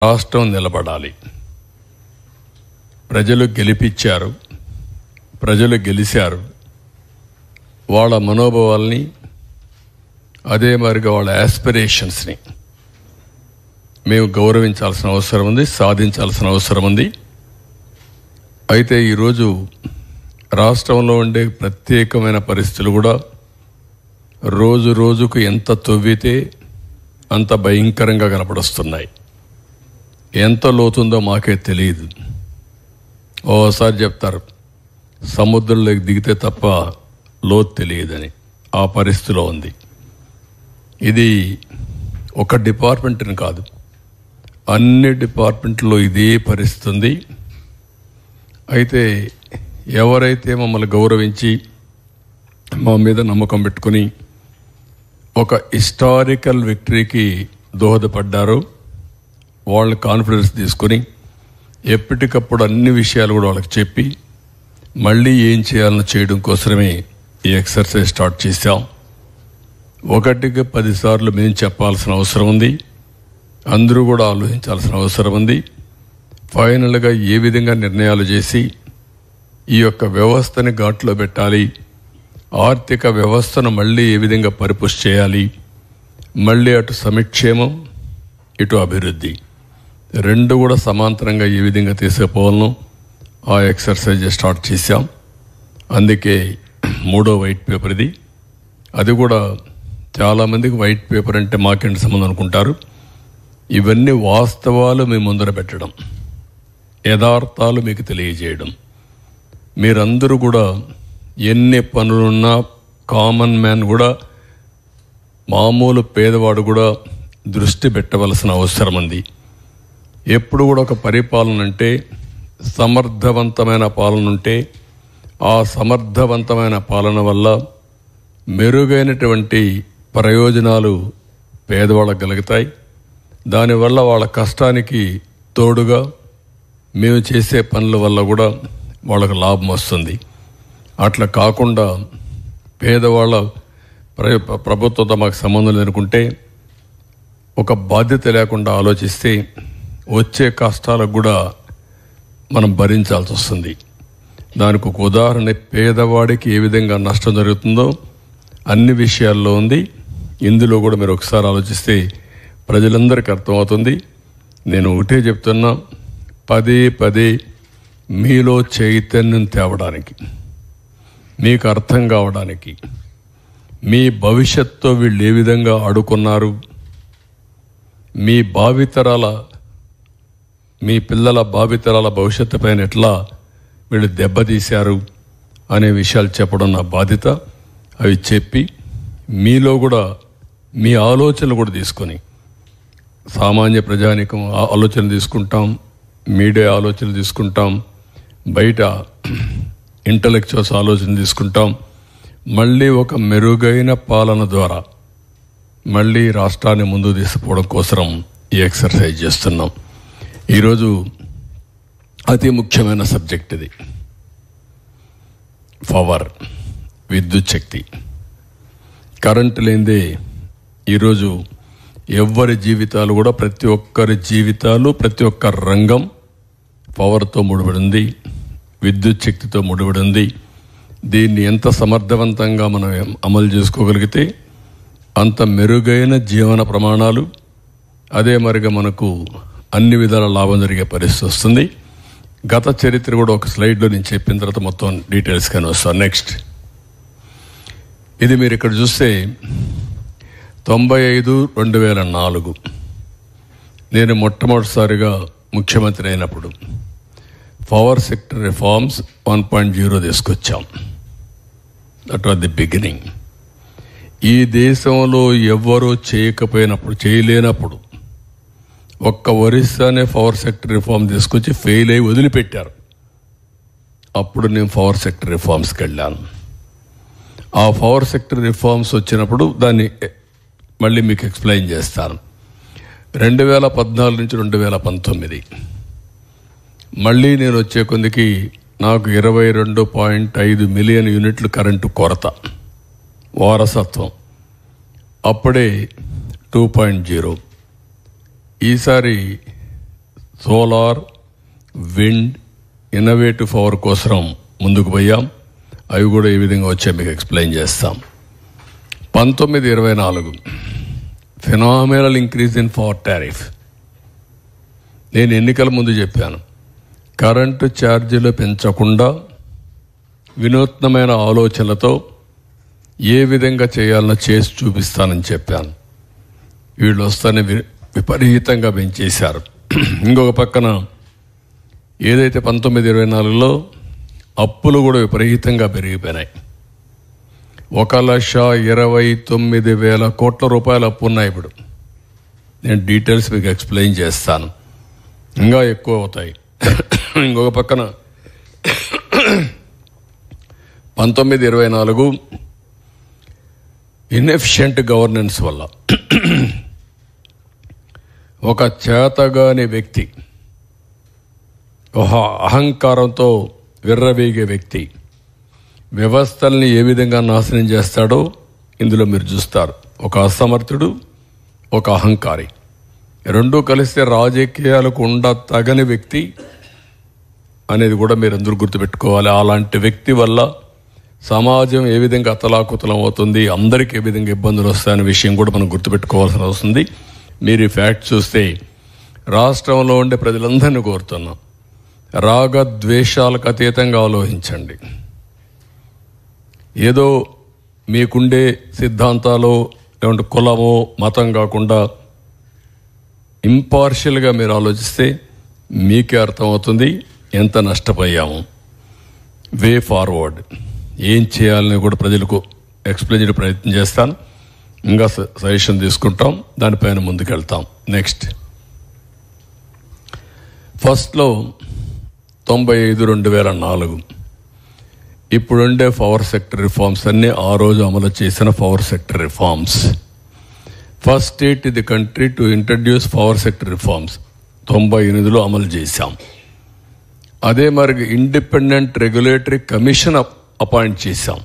రాష్ట్రం నిలబడాలి. ప్రజలు గెలిపించారు, ప్రజలు గెలిచారు. వాళ్ళ మనోభావాల్ని, అదే మరిగా వాళ్ళ యాస్పిరేషన్స్ని మేము గౌరవించాల్సిన అవసరం ఉంది, సాధించాల్సిన అవసరం ఉంది. అయితే ఈరోజు రాష్ట్రంలో ఉండే ప్రత్యేకమైన పరిస్థితులు కూడా రోజు రోజుకు ఎంత తవ్వితే అంత భయంకరంగా కనపడొస్తున్నాయి. ఎంత లోతుందో మాకే తెలియదు. ఓసారి చెప్తారు సముద్రంలోకి దిగితే తప్ప లోతు తెలియదని. ఆ పరిస్థితిలో ఉంది. ఇది ఒక డిపార్ట్మెంట్ని కాదు, అన్ని డిపార్ట్మెంట్లో ఇదే పరిస్థితి ఉంది. అయితే ఎవరైతే మమ్మల్ని గౌరవించి మా మీద నమ్మకం పెట్టుకుని ఒక హిస్టారికల్ విక్టరీకి దోహదపడ్డారో వాళ్ళ కాన్ఫిడెన్స్ తీసుకొని ఎప్పటికప్పుడు అన్ని విషయాలు కూడా వాళ్ళకి చెప్పి మళ్ళీ ఏం చేయాలని చేయడం కోసమే ఈ ఎక్సర్సైజ్ స్టార్ట్ చేశాం. 1కి 10 సార్లు మేము చెప్పాల్సిన అవసరం ఉంది, అందరూ కూడా ఆలోచించాల్సిన అవసరం ఉంది. ఫైనల్గా ఏ విధంగా నిర్ణయాలు చేసి ఈ యొక్క వ్యవస్థని ఘాట్లో పెట్టాలి, ఆర్థిక వ్యవస్థను మళ్ళీ ఏ విధంగా పరిపుష్టి చేయాలి, మళ్ళీ అటు సంక్షేమం ఇటు అభివృద్ధి రెండు కూడా సమాంతరంగా ఏ విధంగా తీసుకుపోవాలనో ఆ ఎక్సర్సైజ్ స్టార్ట్ చేశాం. అందుకే 3వ వైట్ పేపర్ ఇది. అది కూడా చాలామందికి వైట్ పేపర్ అంటే మాకేంటి సంబంధం అనుకుంటారు. ఇవన్నీ వాస్తవాలు మీ ముందర పెట్టడం, యథార్థాలు మీకు తెలియజేయడం. మీరందరూ కూడా ఎన్ని పనులున్నా కామన్ మ్యాన్ కూడా, మామూలు పేదవాడు కూడా దృష్టి పెట్టవలసిన అవసరం ఉంది. ఎప్పుడు కూడా ఒక పరిపాలన అంటే సమర్థవంతమైన పాలన ఉంటే ఆ సమర్థవంతమైన పాలన వల్ల మెరుగైనటువంటి ప్రయోజనాలు పేదవాళ్ళకు కలుగుతాయి. దానివల్ల వాళ్ళ కష్టానికి తోడుగా మేము చేసే పనుల వల్ల కూడా వాళ్ళకు లాభం వస్తుంది. అట్లా కాకుండా పేదవాళ్ళ ప్రభుత్వంతో మాకు సంబంధం లేనుకుంటే, ఒక బాధ్యత లేకుండా ఆలోచిస్తే వచ్చే కష్టాలకు కూడా మనం భరించాల్సి వస్తుంది. దానికి ఒక ఉదాహరణ పేదవాడికి ఏ విధంగా నష్టం జరుగుతుందో అన్ని విషయాల్లో ఉంది. ఇందులో కూడా మీరు ఒకసారి ఆలోచిస్తే ప్రజలందరికీ అర్థమవుతుంది. నేను ఒకటే చెప్తున్నా, పదే పదే మీలో చైతన్యం తేవడానికి, మీకు అర్థం కావడానికి, మీ భవిష్యత్తుతో వీళ్ళు ఏ విధంగా ఆడుకున్నారు, మీ భావితరాల, మీ పిల్లల భావితరాల భవిష్యత్తు పైన ఎట్లా వీళ్ళు దెబ్బతీశారు అనే విషయాలు చెప్పడం నా బాధ్యత. అవి చెప్పి మీలో కూడా మీ ఆలోచనలు కూడా తీసుకొని, సామాన్య ప్రజానికం ఆలోచన తీసుకుంటాం, మీడియా ఆలోచనలు తీసుకుంటాం, బయట ఇంటలెక్చువల్స్ ఆలోచన తీసుకుంటాం. మళ్ళీ ఒక మెరుగైన పాలన ద్వారా మళ్ళీ రాష్ట్రాన్ని ముందుకు తీసుకుపోవడం కోసం ఈ ఎక్సర్సైజ్ చేస్తున్నాం. ఈరోజు అతి ముఖ్యమైన సబ్జెక్ట్ ఇది. పవర్, విద్యుత్ శక్తి. కరెంటు లేనిదే ఈరోజు ఎవ్వరి జీవితాలు కూడా, ప్రతి ఒక్కరి జీవితాలు, ప్రతి ఒక్క రంగం పవర్తో ముడిపడి ఉంది, విద్యుత్ శక్తితో ముడిపడి ఉంది. దీన్ని ఎంత సమర్థవంతంగా మనం అమలు చేసుకోగలిగితే అంత మెరుగైన జీవన ప్రమాణాలు, అదే మరిగా మనకు అన్ని విధాల లాభం జరిగే పరిస్థితి వస్తుంది. గత చరిత్ర కూడా ఒక స్లైడ్లో నేను చెప్పిన తర్వాత మొత్తం డీటెయిల్స్ కానీ వస్తాను. నెక్స్ట్, ఇది మీరు ఇక్కడ చూస్తే 95-2004 నేను మొట్టమొదటిసారిగా ముఖ్యమంత్రి అయినప్పుడు పవర్ సెక్టర్ రిఫార్మ్స్ 1.0 తీసుకొచ్చాం. That was the beginning. ఈ దేశంలో ఎవ్వరూ చేయకపోయినప్పుడు, చేయలేనప్పుడు ఒక్క ఒరిస్సానే పవర్ సెక్టర్ రిఫార్మ్ తీసుకొచ్చి ఫెయిల్ అయ్యి వదిలిపెట్టారు. అప్పుడు నేను పవర్ సెక్టర్ రిఫార్మ్స్కి వెళ్ళాను. ఆ పవర్ సెక్టర్ రిఫార్మ్స్ వచ్చినప్పుడు దాన్ని మళ్ళీ మీకు ఎక్స్ప్లెయిన్ చేస్తాను. 2014 నుంచి 2019 మళ్ళీ నేను వచ్చే కొందికి నాకు 22.5 మిలియన్ యూనిట్లు కరెంటు కొరత, వారసత్వం. అప్పుడే 2.0. ఈసారి సోలార్, విండ్, ఇన్నోవేటివ్ పవర్ కోసం ముందుకు పోయాం. అవి కూడా ఏ విధంగా వచ్చాయి మీకు ఎక్స్ప్లెయిన్ చేస్తాం. 19-24 phenomenal increase in power tariff. నేను ఎన్నికల ముందు చెప్పాను, కరెంటు ఛార్జీలు పెంచకుండా వినూత్నమైన ఆలోచనలతో ఏ విధంగా చేయాలనో చేసి చూపిస్తానని చెప్పాను. వీళ్ళు వస్తానే విపరీతంగా పెంచేశారు. ఇంకొక పక్కన ఏదైతే 19-24లో అప్పులు కూడా విపరీతంగా పెరిగిపోయినాయి. 1,29,000 కోట్ల రూపాయల అప్పు ఉన్నాయి ఇప్పుడు. నేను డీటెయిల్స్ మీకు ఎక్స్ప్లెయిన్ చేస్తాను. ఇంకా ఎక్కువ అవుతాయి. ఇంకొక పక్కన 19-24 ఇన్ఎఫిషియెంట్ గవర్నెన్స్ వల్ల ఒక చేతగాని వ్యక్తి, ఒక అహంకారంతో విర్రవీగే వ్యక్తి వ్యవస్థల్ని ఏ విధంగా నాశనం చేస్తాడో ఇందులో మీరు చూస్తారు. ఒక అసమర్థుడు, ఒక అహంకారి, రెండూ కలిస్తే రాజకీయాలకు తగని వ్యక్తి అనేది కూడా మీరు అందరూ గుర్తుపెట్టుకోవాలి. అలాంటి వ్యక్తి వల్ల సమాజం ఏ విధంగా అతలాకుతలం అవుతుంది, అందరికీ ఏ విధంగా ఇబ్బందులు వస్తాయనే విషయం కూడా మనం గుర్తుపెట్టుకోవాల్సిన అవసరం. మీరు ఈ ఫ్యాక్ట్ చూస్తే రాష్ట్రంలో ఉండే ప్రజలందరినీ కోరుతున్నాం, రాగద్వేషాలకు అతీతంగా ఆలోచించండి. ఏదో మీకుండే సిద్ధాంతాలు లేకుంటే కులమో మతం కాకుండా ఇంపార్షియల్గా మీరు ఆలోచిస్తే మీకే అర్థమవుతుంది ఎంత నష్టపోయాము. వే ఫార్వర్డ్ ఏం చేయాలని కూడా ప్రజలకు ఎక్స్ప్లెయిన్ చేయడం ప్రయత్నం చేస్తాను. ఇంకా సజెషన్ తీసుకుంటాం, దానిపైన ముందుకెళ్తాం. నెక్స్ట్ ఫస్ట్లో 95-2004 ఇప్పుడుండే పవర్ సెక్టర్ రిఫార్మ్స్ అన్నీ ఆ రోజు అమలు చేసిన power sector reforms. First state in the country to introduce power sector reforms 98లో అమలు చేశాం. అదే మరి ఇండిపెండెంట్ రెగ్యులేటరీ కమిషన్ అపాయింట్ చేశాం,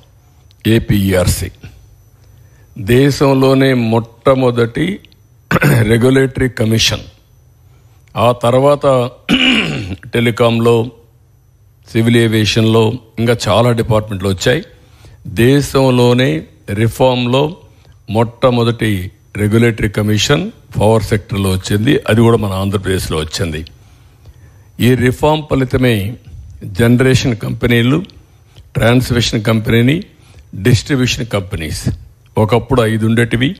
ఏపీఈఆర్సీ. దేశంలోనే మొట్టమొదటి రెగ్యులేటరీ కమిషన్. ఆ తర్వాత టెలికాంలో, సివిల్ ఏవియేషన్లో ఇంకా చాలా డిపార్ట్మెంట్లు వచ్చాయి. దేశంలోనే రిఫార్మ్లో మొట్టమొదటి రెగ్యులేటరీ కమిషన్ పవర్ సెక్టర్లో వచ్చింది. అది కూడా మన ఆంధ్రప్రదేశ్లో వచ్చింది. ఈ రిఫార్మ్ ఫలితమే జనరేషన్ కంపెనీలు, ట్రాన్స్మిషన్ కంపెనీ, డిస్ట్రిబ్యూషన్ కంపెనీస్ ఒకప్పుడు 5 ఉండేటివి